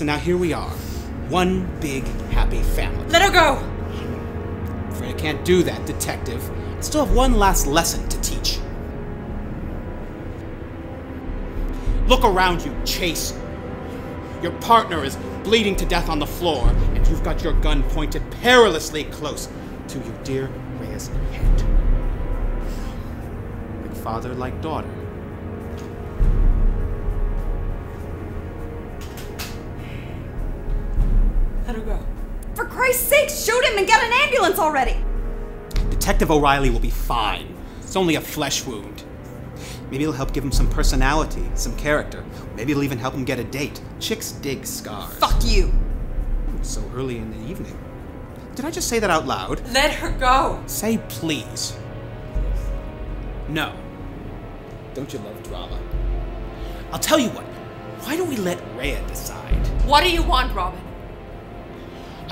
So now here we are. One big, happy family. Let her go! I'm afraid I can't do that, Detective. I still have one last lesson to teach. Look around you, Chase. Your partner is bleeding to death on the floor, and you've got your gun pointed perilously close to your dear Rhea's head. Like father, like daughter. Let her go. For Christ's sake, shoot him and get an ambulance already! Detective O'Reilly will be fine. It's only a flesh wound. Maybe it'll help give him some personality, some character. Maybe it'll even help him get a date. Chicks dig scars. Fuck you! So early in the evening. Did I just say that out loud? Let her go! Say please. No. Don't you love drama? I'll tell you what. Why don't we let Rhea decide? What do you want, Robin?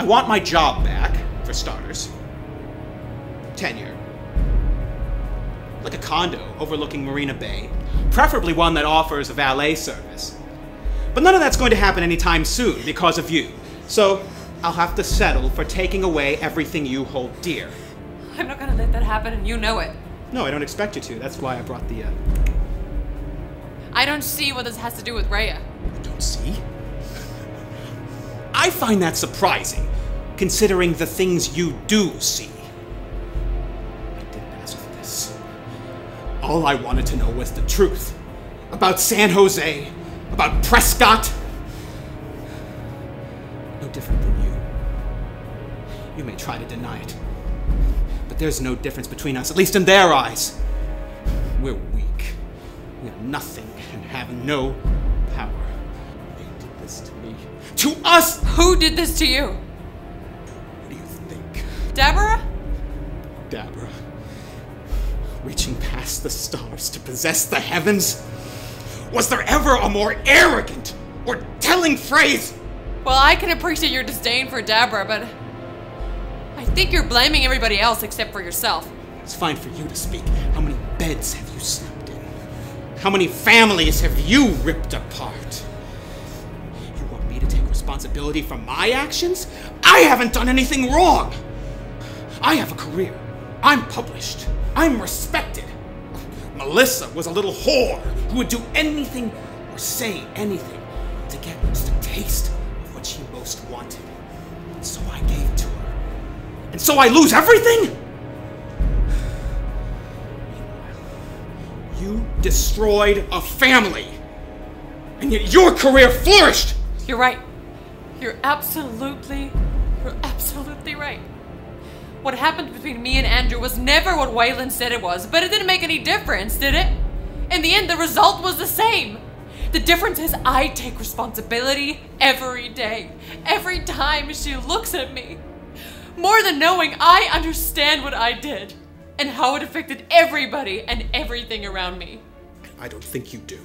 I want my job back, for starters. Tenure. Like a condo overlooking Marina Bay. Preferably one that offers a valet service. But none of that's going to happen anytime soon because of you. So I'll have to settle for taking away everything you hold dear. I'm not gonna let that happen, and you know it. No, I don't expect you to. That's why I brought the, I don't see what this has to do with Rhea. You don't see? I find that surprising, considering the things you do see. I didn't ask for this. All I wanted to know was the truth. About San Jose, about Prescott. No different than you. You may try to deny it, but there's no difference between us, at least in their eyes. We're weak. We are nothing and have no power. They did this to me. To us! Who did this to you? What do you think? Deborah? Deborah. Reaching past the stars to possess the heavens? Was there ever a more arrogant or telling phrase? Well, I can appreciate your disdain for Deborah, but I think you're blaming everybody else except for yourself. It's fine for you to speak. How many beds have you slept in? How many families have you ripped apart? You want me to take responsibility for my actions? I haven't done anything wrong. I have a career. I'm published. I'm respected. Melissa was a little whore who would do anything or say anything to get just a taste of what she most wanted. And so I gave it to her. And so I lose everything? Meanwhile, you destroyed a family. And yet your career flourished. You're right. You're absolutely right. What happened between me and Andrew was never what Waylon said it was, but it didn't make any difference, did it? In the end, the result was the same. The difference is I take responsibility every day, every time she looks at me. More than knowing, I understand what I did and how it affected everybody and everything around me. I don't think you do.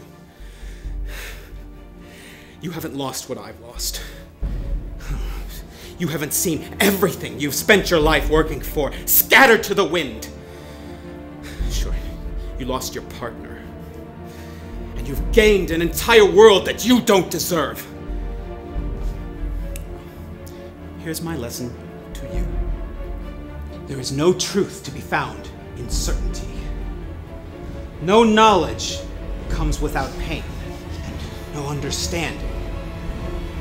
You haven't lost what I've lost. You haven't seen everything you've spent your life working for scattered to the wind. Sure, you lost your partner. And you've gained an entire world that you don't deserve. Here's my lesson to you. There is no truth to be found in certainty. No knowledge comes without pain, and no understanding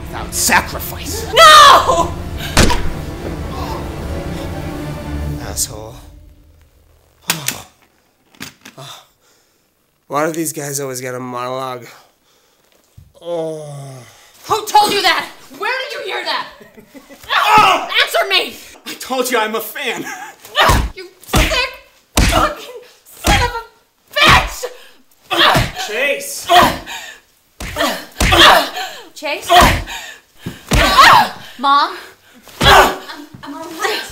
without sacrifice. No! Asshole. Why do these guys always get a monologue? Who told you that? Where did you hear that? Answer me! I told you I'm a fan. You sick fucking son of a bitch! Chase! Chase? Mom? I'm alright.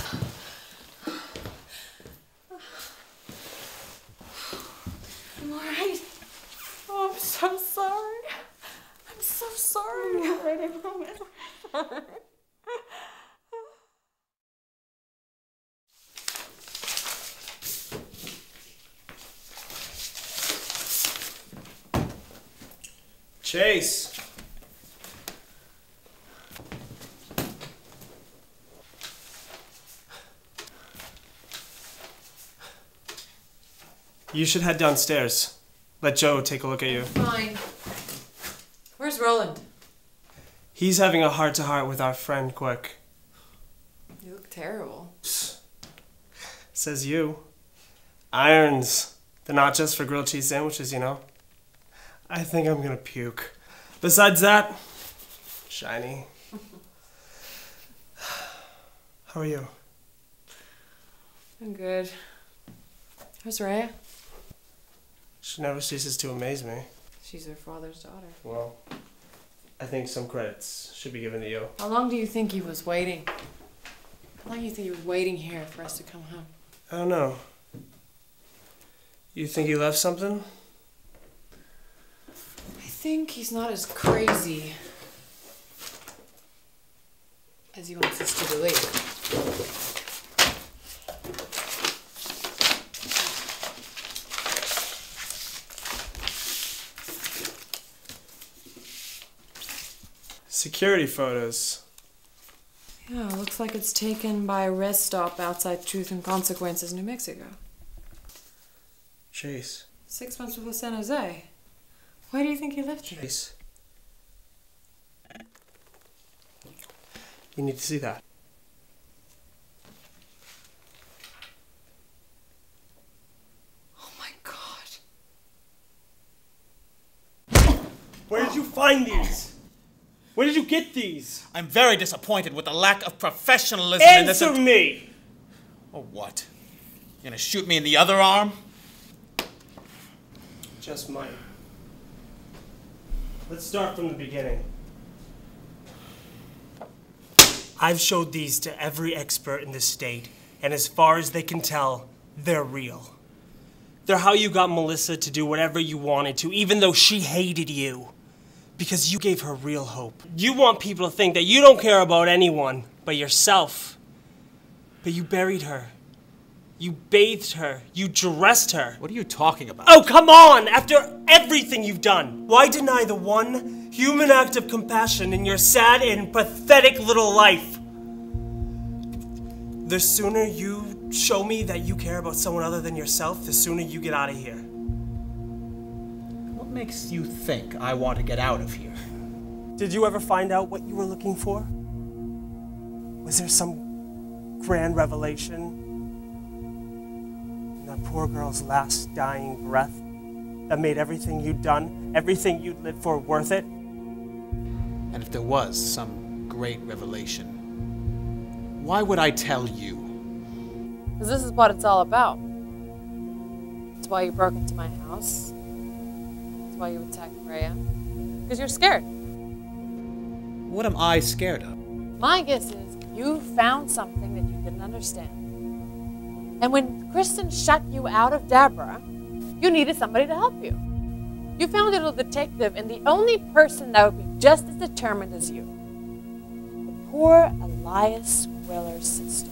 I'm alright. Oh, I'm so sorry. I'm so sorry. I'm alright, I promise. Chase! You should head downstairs. Let Joe take a look at you. Fine. Where's Roland? He's having a heart-to-heart with our friend Quick. You look terrible. Says you. Irons. They're not just for grilled cheese sandwiches, you know. I think I'm gonna puke. Besides that, shiny. How are you? I'm good. Where's Rhea? She never ceases to amaze me. She's her father's daughter. Well, I think some credits should be given to you. How long do you think he was waiting? How long do you think he was waiting here for us to come home? I don't know. You think he left something? I think he's not as crazy as he wants us to believe. Security photos. Yeah, looks like it's taken by a rest stop outside Truth and Consequences, New Mexico. Chase. 6 months before San Jose. Why do you think he left here? Chase. You need to see that. Oh my God. Where did you find these? Where did you get these? I'm very disappointed with the lack of professionalism in this. Answer me! Or what? You're gonna shoot me in the other arm? Just mine. Let's start from the beginning. I've showed these to every expert in the state, and as far as they can tell, they're real. They're how you got Melissa to do whatever you wanted to, even though she hated you. Because you gave her real hope. You want people to think that you don't care about anyone but yourself. But you buried her. You bathed her. You dressed her. What are you talking about? Oh, come on! After everything you've done, why deny the one human act of compassion in your sad and pathetic little life? The sooner you show me that you care about someone other than yourself, the sooner you get out of here. What makes you think I want to get out of here? Did you ever find out what you were looking for? Was there some grand revelation in that poor girl's last dying breath that made everything you'd done, everything you'd lived for, worth it? And if there was some great revelation, why would I tell you? Because this is what it's all about. It's why you broke into my house. It's why you attacked Rhea. Because you're scared. What am I scared of? My guess is you found something that you didn't understand. And when Kristen shut you out of Deborah, you needed somebody to help you. You found a little detective and the only person that would be just as determined as you. The poor Elias Weller's sister.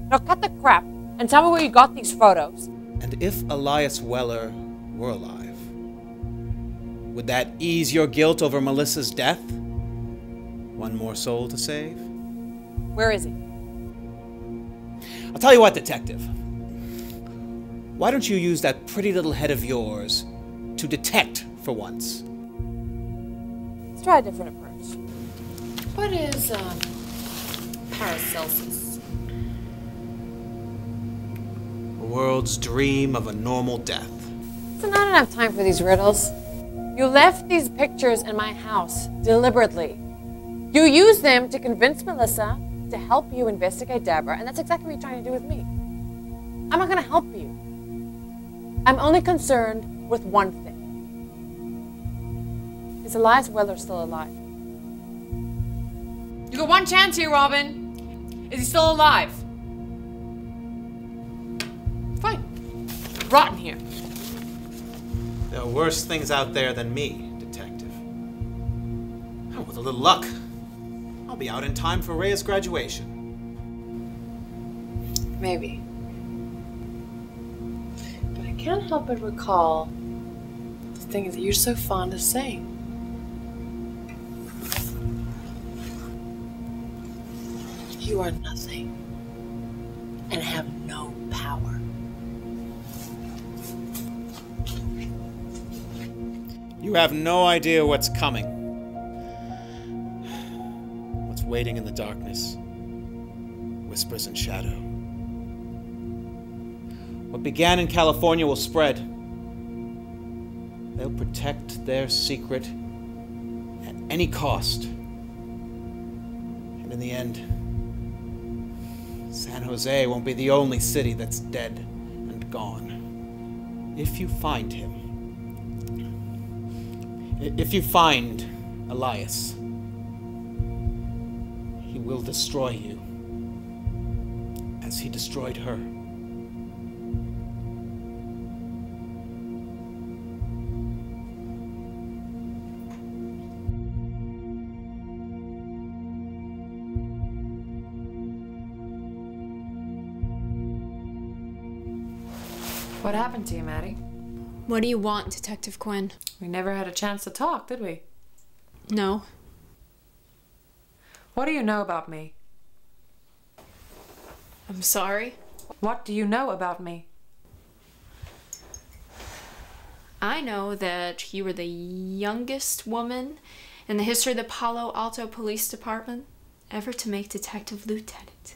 Now cut the crap and tell me where you got these photos. And if Elias Weller were alive, would that ease your guilt over Melissa's death? One more soul to save? Where is he? I'll tell you what, Detective. Why don't you use that pretty little head of yours to detect for once? Let's try a different approach. What is Paracelsus? The world's dream of a normal death. There's not enough time for these riddles. You left these pictures in my house deliberately. You used them to convince Melissa to help you investigate Deborah, and that's exactly what you're trying to do with me. I'm not going to help you. I'm only concerned with one thing. Is Elias Weller still alive? You got one chance here, Robin. Is he still alive? Fine. Rot in here. There are worse things out there than me, Detective. Oh, with a little luck, I'll be out in time for Rhea's graduation. Maybe. But I can't help but recall the things that you're so fond of saying. You are nothing and have no power. You have no idea what's coming. What's waiting in the darkness. Whispers and shadow. What began in California will spread. They'll protect their secret at any cost. And in the end, San Jose won't be the only city that's dead and gone. If you find him, if you find Elias, he will destroy you as he destroyed her. What happened to you, Maddie? What do you want, Detective Quinn? We never had a chance to talk, did we? No. What do you know about me? I'm sorry. What do you know about me? I know that you were the youngest woman in the history of the Palo Alto Police Department ever to make detective lieutenant.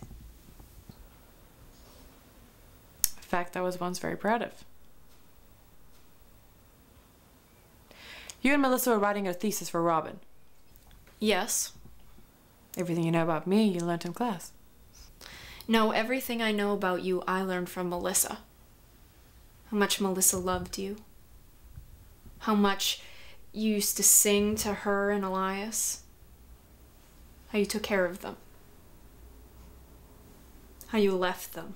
A fact I was once very proud of. You and Melissa were writing a thesis for Robin. Yes. Everything you know about me, you learned in class. No, everything I know about you, I learned from Melissa. How much Melissa loved you. How much you used to sing to her and Elias. How you took care of them. How you left them.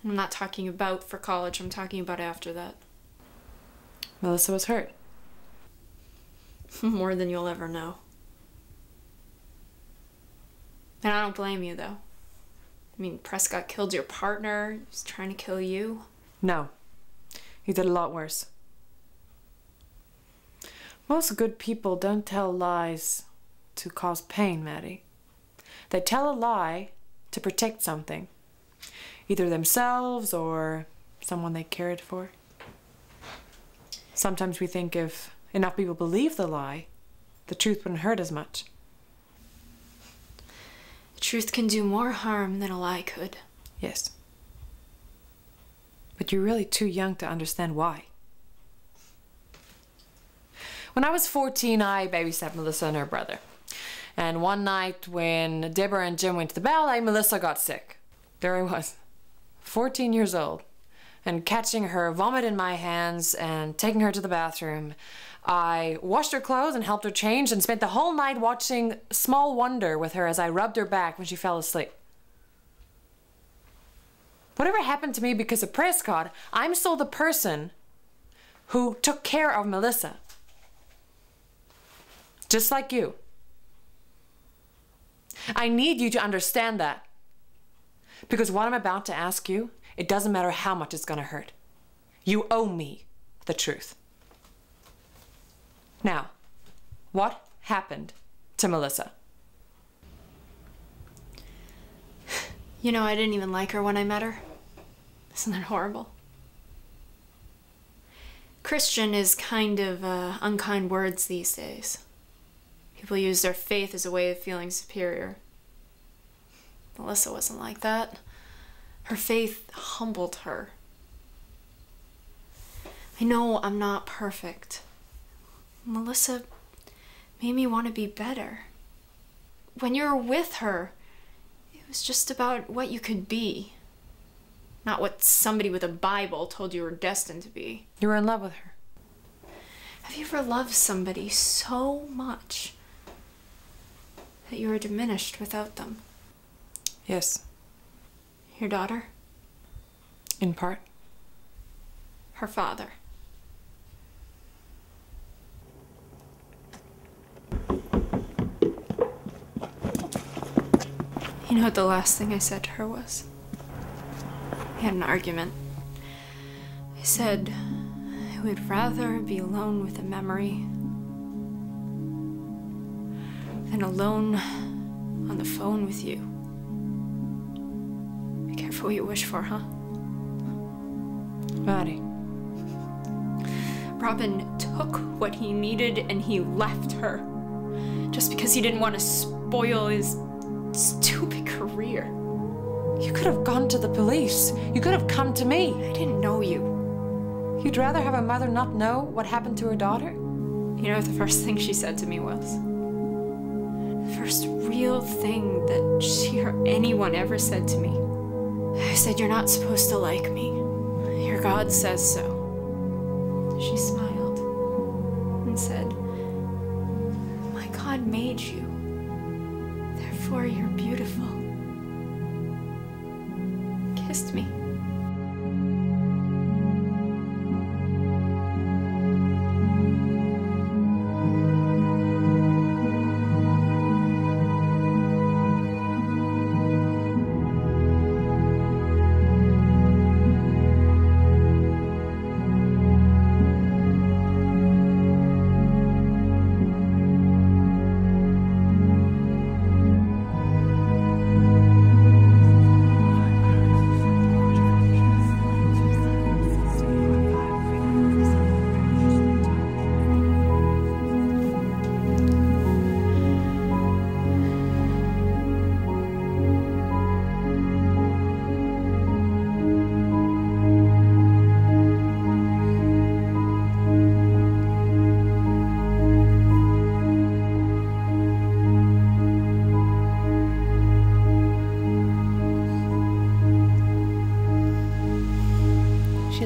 I'm not talking about for college, I'm talking about after that. Melissa was hurt. More than you'll ever know. And I don't blame you, though. I mean, Prescott killed your partner. He was trying to kill you. No. He did a lot worse. Most good people don't tell lies to cause pain, Maddie. They tell a lie to protect something. Either themselves or someone they cared for. Sometimes we think if enough people believe the lie, the truth wouldn't hurt as much. The truth can do more harm than a lie could. Yes. But you're really too young to understand why. When I was 14, I babysat Melissa and her brother. And one night when Deborah and Jim went to the ballet, Melissa got sick. There I was, 14 years old, and catching her vomit in my hands and taking her to the bathroom. I washed her clothes and helped her change and spent the whole night watching Small Wonder with her as I rubbed her back when she fell asleep. Whatever happened to me because of Prescott, I'm still the person who took care of Melissa. Just like you. I need you to understand that. Because what I'm about to ask you, it doesn't matter how much it's gonna hurt. You owe me the truth. Now, what happened to Melissa? You know, I didn't even like her when I met her. Isn't that horrible? Christian is kind of unkind words these days. People use their faith as a way of feeling superior. Melissa wasn't like that. Her faith humbled her. I know I'm not perfect. Melissa made me want to be better. When you were with her, it was just about what you could be. Not what somebody with a Bible told you were destined to be. You were in love with her. Have you ever loved somebody so much that you were diminished without them? Yes. Your daughter? In part. Her father? You know what the last thing I said to her was? We had an argument. I said I would rather be alone with a memory than alone on the phone with you. Be careful what you wish for, huh? Maddie. Robin took what he needed and he left her. Just because he didn't want to spoil his stupid career. You could have gone to the police. You could have come to me. I didn't know you. You'd rather have a mother not know what happened to her daughter? You know what the first thing she said to me was? The first real thing that she or anyone ever said to me. I said, "You're not supposed to like me. Your God says so." She smiled and said, "My God made you. Therefore you're beautiful." Kissed me.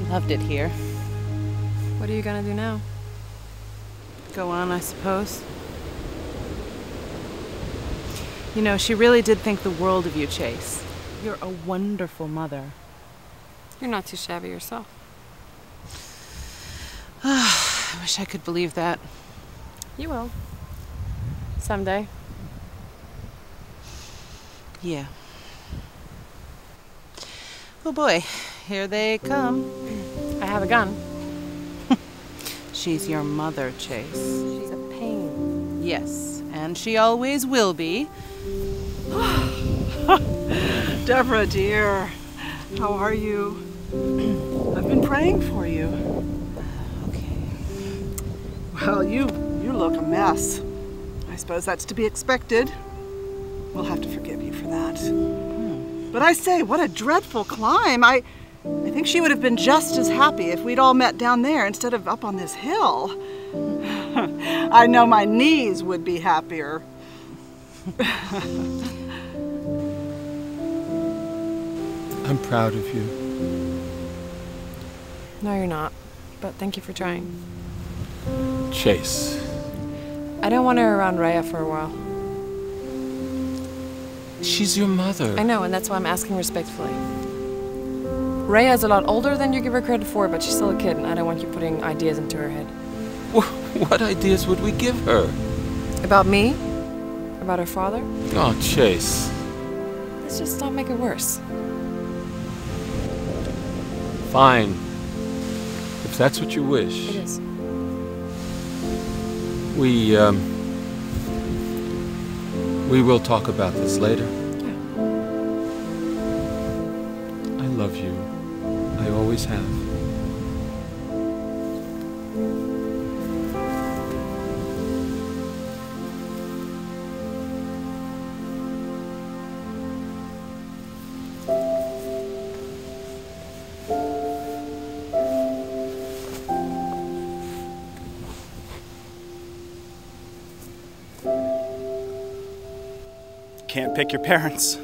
Loved it here. What are you gonna do now? Go on, I suppose. You know, she really did think the world of you, Chase. You're a wonderful mother. You're not too shabby yourself. I wish I could believe that. You will. Someday. Yeah. Oh boy, here they come. I have a gun. She's your mother, Chase. She's a pain. Yes, and she always will be. Deborah, dear, how are you? I've been praying for you. Okay. Well, you look a mess. I suppose that's to be expected. We'll have to forgive you for that. But I say, what a dreadful climb. I think she would have been just as happy if we'd all met down there instead of up on this hill. I know my knees would be happier. I'm proud of you. No, you're not. But thank you for trying. Chase. I don't want her around Rhea for a while. She's your mother. I know, and that's why I'm asking respectfully. Rhea is a lot older than you give her credit for, but she's still a kid, and I don't want you putting ideas into her head. What ideas would we give her? About me? About her father? Oh, Chase. Let's just not make it worse. Fine. If that's what you wish. It is. We will talk about this later. Yeah. I love you. I always have. Can't pick your parents.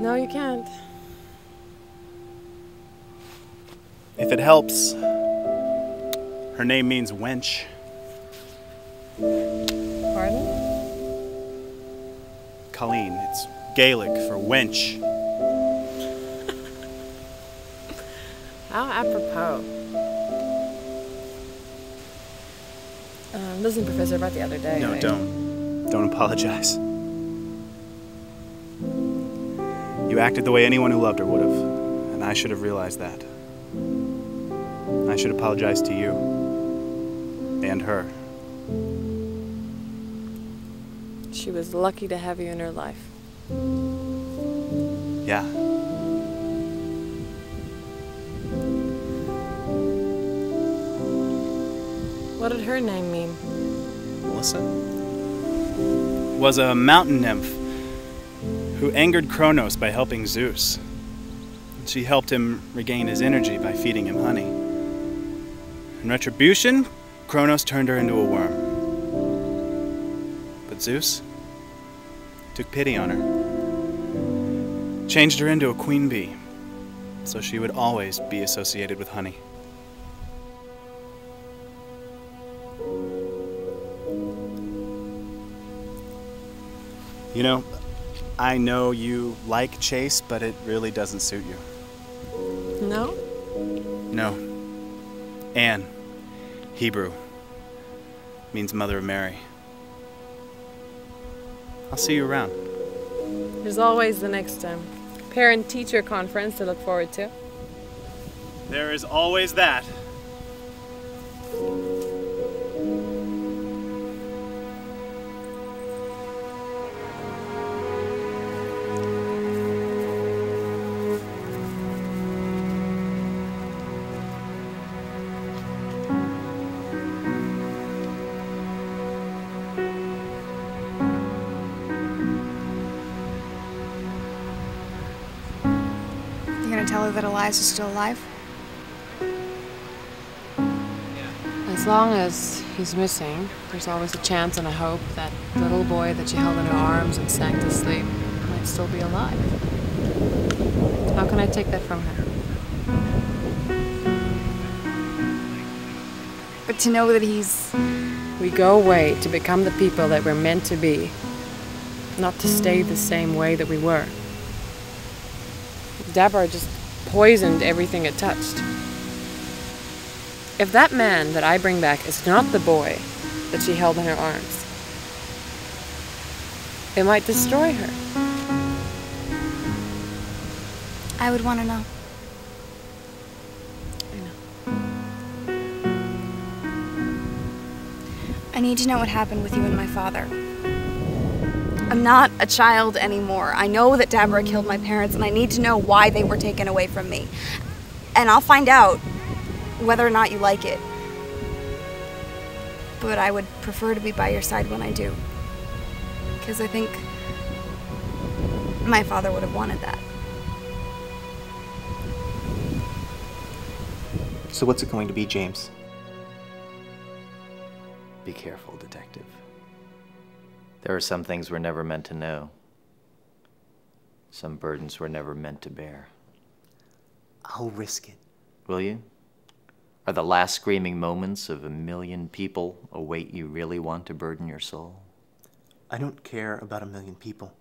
No, you can't. If it helps, her name means wench. Pardon? Colleen, it's Gaelic for wench. How apropos. Listen, Professor, about the other day. No, Don't apologize. You acted the way anyone who loved her would have, and I should have realized that. I should apologize to you. And her. She was lucky to have you in her life. Yeah. What did her name mean? Melissa? Was a mountain nymph who angered Kronos by helping Zeus. She helped him regain his energy by feeding him honey. In retribution, Kronos turned her into a worm. But Zeus took pity on her, changed her into a queen bee, so she would always be associated with honey. You know, I know you like Chase, but it really doesn't suit you. No? No. Anne, Hebrew, means Mother of Mary. I'll see you around. There's always the next parent-teacher conference to look forward to. There is always that. Tell her that Eliza's still alive? As long as he's missing, there's always a chance and a hope that little boy that she held in her arms and sang to sleep might still be alive. How can I take that from her? But to know that he's... We go away to become the people that we're meant to be, not to stay the same way that we were. Deborah just poisoned everything it touched. If that man that I bring back is not the boy that she held in her arms, it might destroy her. I would want to know. I know. I need to know what happened with you and my father. I'm not a child anymore. I know that Deborah killed my parents, and I need to know why they were taken away from me. And I'll find out whether or not you like it. But I would prefer to be by your side when I do. Because I think my father would have wanted that. So what's it going to be, James? Be careful, Detective. There are some things we're never meant to know. Some burdens we're never meant to bear. I'll risk it. Will you? Are the last screaming moments of 1 million people a weight you really want to burden your soul? I don't care about 1 million people.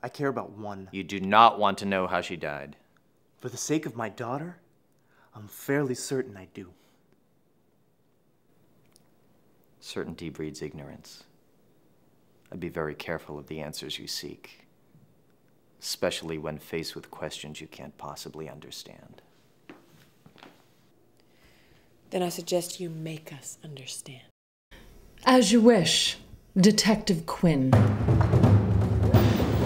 I care about one. You do not want to know how she died. For the sake of my daughter, I'm fairly certain I do. Certainty breeds ignorance. I'd be very careful of the answers you seek, especially when faced with questions you can't possibly understand. Then I suggest you make us understand. As you wish, Detective Quinn.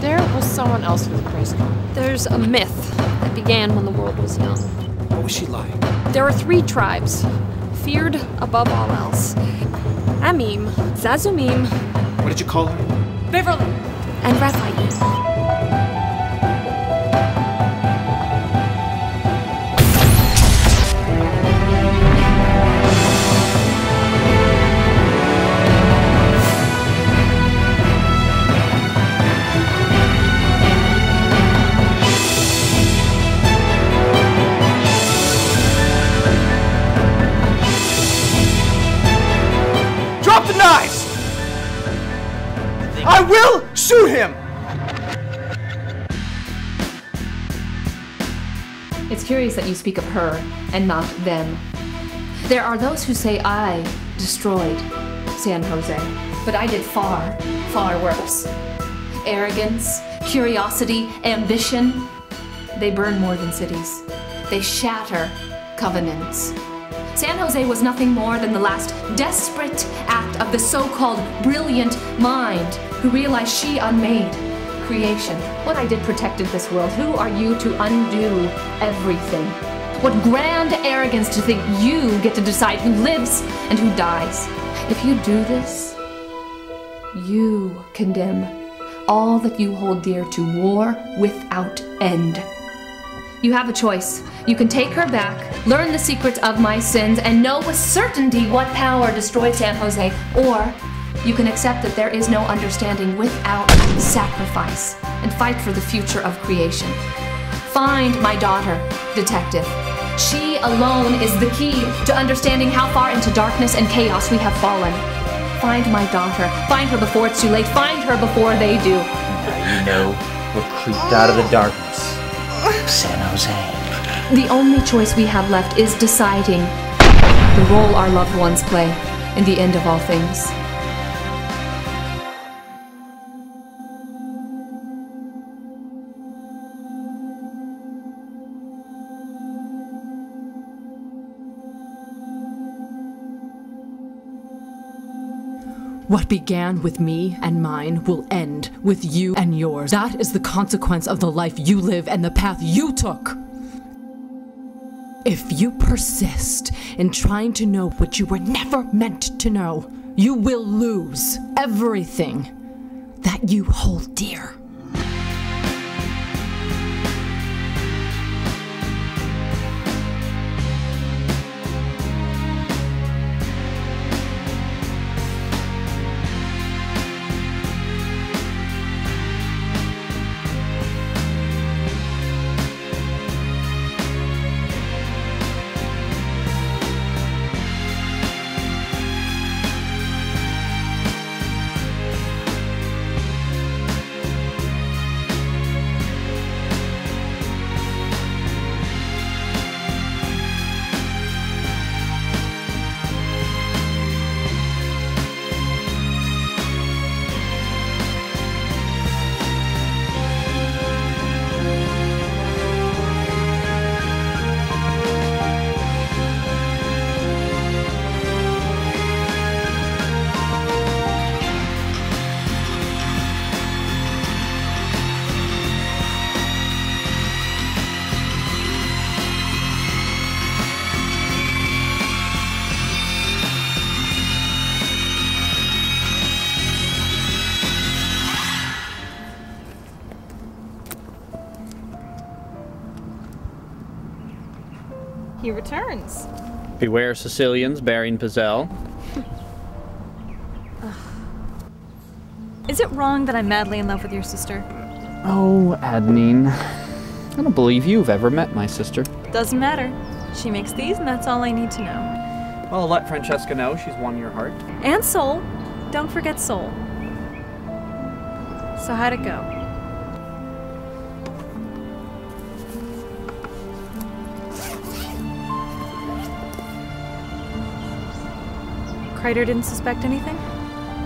There was someone else for the press conference. There's a myth that began when the world was young. What was she like? There are 3 tribes, feared above all else. Amim, Zazumim, What did you call her? Beverly! and Repha'im. Drop the knives! I will shoot him! It's curious that you speak of her and not them. There are those who say I destroyed San Jose, but I did far, far worse. Arrogance, curiosity, ambition, they burn more than cities. They shatter covenants. San Jose was nothing more than the last desperate act of the so-called brilliant mind who realized she unmade creation. What I did protected this world. Who are you to undo everything? What grand arrogance to think you get to decide who lives and who dies. If you do this, you condemn all that you hold dear to war without end. You have a choice. You can take her back, learn the secrets of my sins, and know with certainty what power destroyed San Jose, or you can accept that there is no understanding without sacrifice and fight for the future of creation. Find my daughter, Detective. She alone is the key to understanding how far into darkness and chaos we have fallen. Find my daughter. Find her before it's too late. Find her before they do. Now you know we're creeped out of the darkness. San Jose. The only choice we have left is deciding the role our loved ones play in the end of all things. What began with me and mine will end with you and yours. That is the consequence of the life you live and the path you took. If you persist in trying to know what you were never meant to know, you will lose everything that you hold dear. He returns. Beware Sicilians bearing Pizzelle. Is it wrong that I'm madly in love with your sister? Oh, Adenine. I don't believe you've ever met my sister. Doesn't matter. She makes these, and that's all I need to know. Well, let Francesca know she's won your heart. And soul. Don't forget soul. So how'd it go? Kreider didn't suspect anything?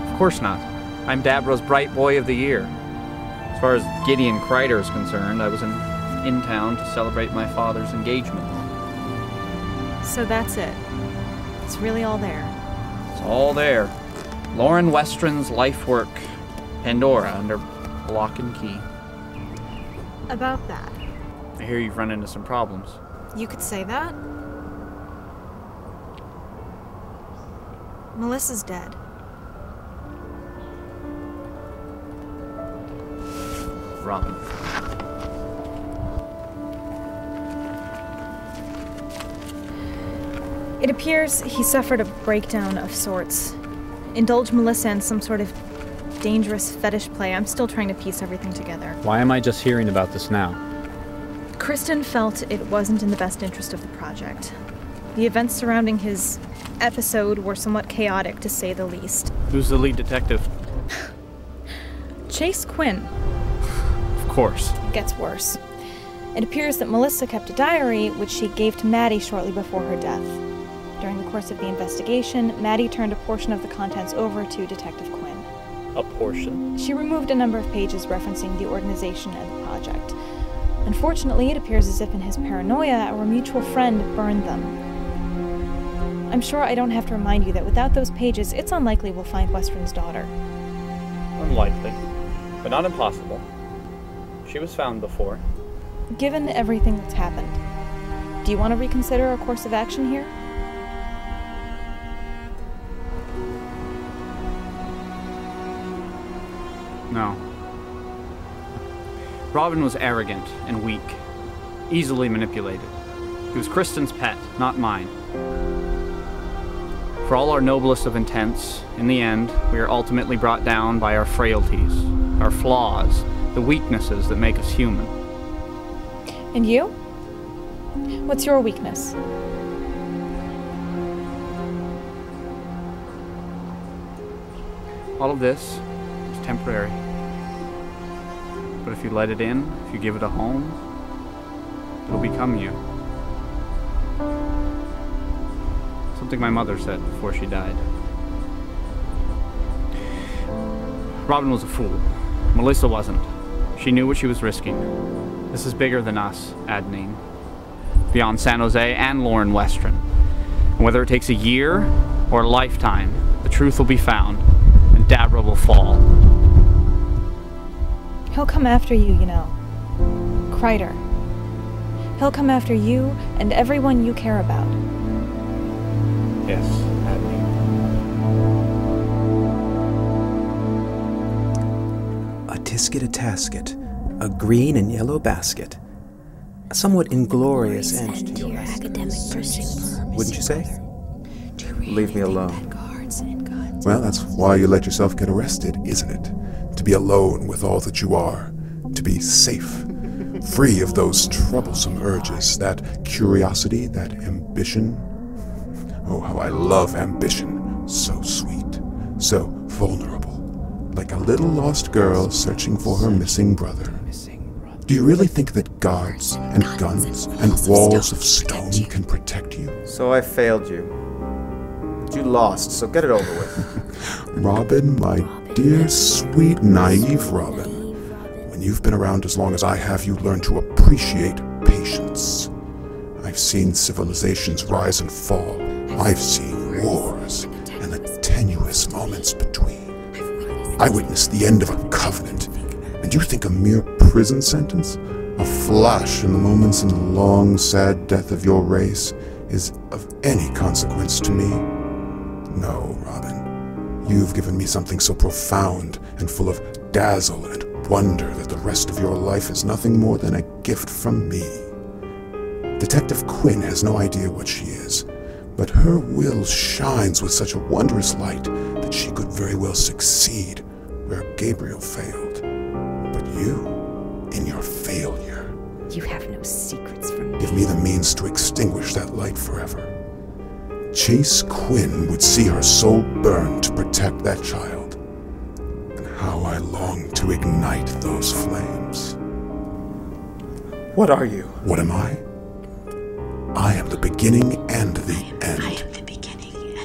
Of course not. I'm Dabra's Bright Boy of the Year. As far as Gideon Kreider is concerned, I was in town to celebrate my father's engagement. So that's it. It's really all there. It's all there. Lauren Westryn's life work. Pandora under lock and key. About that. I hear you've run into some problems. You could say that. Melissa's dead. Robin. It appears he suffered a breakdown of sorts. Indulged Melissa in some sort of dangerous fetish play. I'm still trying to piece everything together. Why am I just hearing about this now? Kristen felt it wasn't in the best interest of the project. The events surrounding his episode were somewhat chaotic, to say the least. Who's the lead detective? Chase Quinn. Of course. It gets worse. It appears that Melissa kept a diary, which she gave to Maddie shortly before her death. During the course of the investigation, Maddie turned a portion of the contents over to Detective Quinn. A portion? She removed a number of pages referencing the organization and the project. Unfortunately, it appears as if in his paranoia, our mutual friend burned them. I'm sure I don't have to remind you that without those pages, it's unlikely we'll find Westryn's daughter. Unlikely, but not impossible. She was found before. Given everything that's happened, Do you want to reconsider our course of action here? No. Robin was arrogant and weak, easily manipulated. He was Kristen's pet, not mine. For all our noblest of intents, in the end, we are ultimately brought down by our frailties, our flaws, the weaknesses that make us human. And you? What's your weakness? All of this is temporary. But if you let it in, if you give it a home, it'll become you. Something my mother said before she died. Robin was a fool. Melissa wasn't. She knew what she was risking. This is bigger than us, Adenine. Beyond San Jose and Lauren Westryn. And whether it takes a year or a lifetime, the truth will be found, and Dabra will fall. He'll come after you, you know. Kreider. He'll come after you and everyone you care about. Yes, Adenine. A tisket, a tasket, a green and yellow basket. A somewhat inglorious end to your academic pursuits, wouldn't you say? Leave me alone. Well, that's why you let yourself get arrested, isn't it? To be alone with all that you are. To be safe. Free of those troublesome urges, that curiosity, that ambition. Oh, how I love ambition. So sweet. So vulnerable. Like a little lost girl searching for her missing brother. Do you really think that guards and guns and walls of stone can protect you? So I failed you. But you lost, so get it over with. Robin, my dear, sweet, naive Robin. When you've been around as long as I have, you learn to appreciate patience. I've seen civilizations rise and fall. I've seen wars and the tenuous moments between. I witnessed the end of a covenant, and you think a mere prison sentence, a flash in the moments in the long, sad death of your race, is of any consequence to me? No, Robin. You've given me something so profound and full of dazzle and wonder that the rest of your life is nothing more than a gift from me. Detective Quinn has no idea what she is, but her will shines with such a wondrous light that she could very well succeed where Gabriel failed. But you, in your failure, you have no secrets from me. Give me the means to extinguish that light forever. Chase Quinn would see her soul burn to protect that child. And how I long to ignite those flames. What are you? What am I? I am the beginning and the end.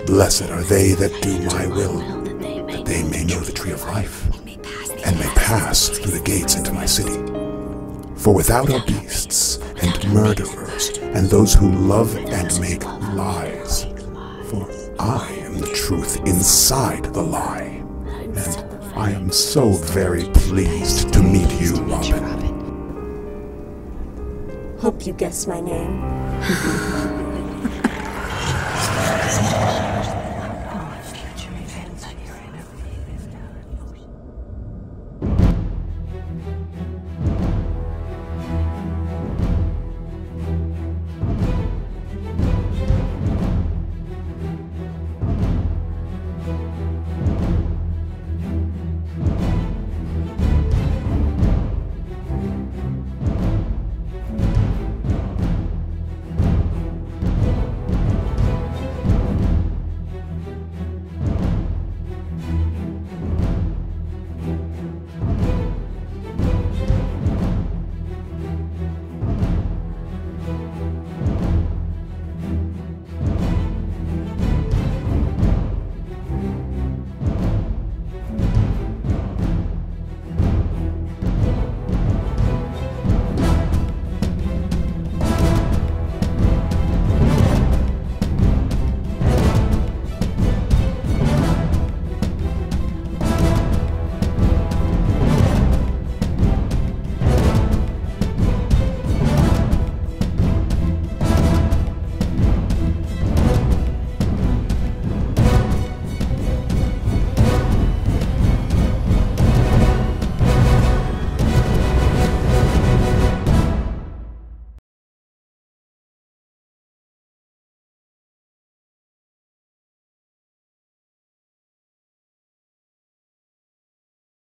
Blessed are they that do my will, that they may know the tree of life, and may pass through the gates into my city. For without our beasts, and murderers, and those who love and make lies, for I am the truth inside the lie, and I am so very pleased to meet you, Robin. Hope you guessed my name.